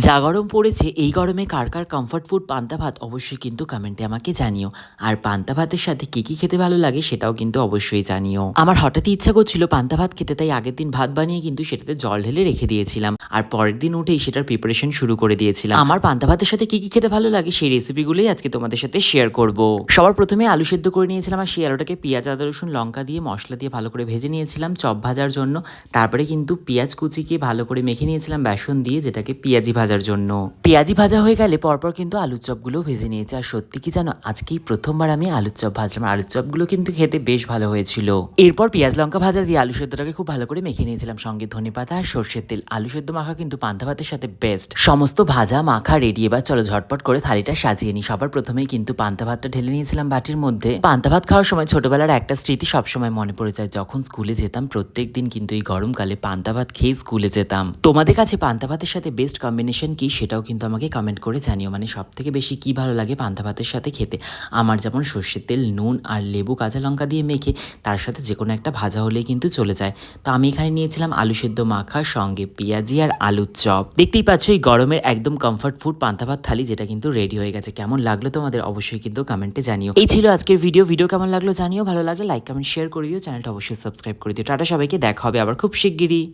যা গরম পড়েছে এই গরমে কার কার কমফর্ট ফুড পান্তা ভাত অবশ্যই কিন্তু কমেন্টে আমাকে জানিও। আর পান্তা ভাতের সাথে কি কি খেতে ভালো লাগে সেটাও কিন্তু অবশ্যই জানিও। আমার হঠাৎই ইচ্ছা করছিল পান্তা ভাত খেতে, তাই আগের দিন ভাত বানিয়ে কিন্তু সেটাতে জল ঢেলে রেখে দিয়েছিলাম, আর পরের দিন উঠেই সেটার প্রিপারেশন শুরু করে দিয়েছিলাম। আমার পান্তা ভাতের সাথে কি কি খেতে ভালো লাগে সেই রেসিপিগুলোই আজকে তোমাদের সাথে শেয়ার করব। সবার প্রথমে আলু সেদ্ধ করে নিয়েছিলাম, আর সেই আলুটাকে পেঁয়াজ আদা রসুন লঙ্কা দিয়ে মশলা দিয়ে ভালো করে ভেজে নিয়েছিলাম চপ ভাজার জন্য। তারপরে কিন্তু পেঁয়াজ কুচিকে ভালো করে মেখে নিয়েছিলাম বেসন দিয়ে, যেটাকে পেঁয়াজি ভাজার জন্য। পেঁয়াজি ভাজা হয়ে গেলে পরপর কিন্তু আলুর চপগুলো ভেজে নিয়েছে। আর সত্যি কি জানো, আজকেই প্রথমবার আমি আলুর চপ ভাজলাম। আলুর চপগুলো কিন্তু খেতে বেশ ভালো হয়েছিল। এরপর পেঁয়াজ লঙ্কা ভাজা দিয়ে আলু সেদ্ধটাকে খুব ভালো করে মেখে নিয়েছিলাম, সঙ্গে ধনেপাতা আর সর্ষের তেল। আলু সেদ্ধ মাখা কিন্তু পান্তা ভাতের সাথে বেস্ট। সমস্ত ভাজা মাখা রেডি, এবার চলো ঝটপট করে থালিটা সাজিয়ে নিই। সবার প্রথমেই কিন্তু পান্তা ভাতটা ঢেলে নিয়েছিলাম বাটির মধ্যে। পান্তা ভাত খাওয়ার সময় ছোটবেলার একটা স্মৃতি সবসময় মনে পড়ে যায়। যখন স্কুলে যেতাম প্রত্যেক দিন কিন্তু এই গরমকালে পান্তা ভাত খেয়ে স্কুলে যেতাম। তোমাদের কাছে পান্তা ভাতের সাথে বেস্ট কম্বিনেশন কি সেটাও কিন্তু আমাকে কমেন্ট করে জানিও। মানে সব থেকে বেশি কি ভালো লাগে পান্তা ভাতের সাথে খেতে। আমার যেমন সর্ষের তেল নুন আর লেবু কাঁচা লঙ্কা দিয়ে মেখে তার সাথে যে কোনো একটা ভাজা হলেই কিন্তু চলে যায়। তো আমি এখানে নিয়েছিলাম আলু সেদ্ধ মাখা, সঙ্গে পেঁয়াজি আর আলুর চপ। দেখতেই পাচ্ছ এই গরমের একদম কমফর্ট ফুড পান্তা ভাত থালি, যেটা কিন্তু রেডি হয়ে গেছে। কেমন লাগলো তোমাদের অবশ্যই কিন্তু কমেন্টে জানিও। এই ছিল আজকের ভিডিও কেমন লাগলো জানিও। ভালো লাগলে লাইক কমেন্ট শেয়ার করে দিও, চ্যানেলটা অবশ্যই সাবস্ক্রাইব করে দিও। টাটা সবাইকে, দেখা হবে আবার খুব শিগগিরই।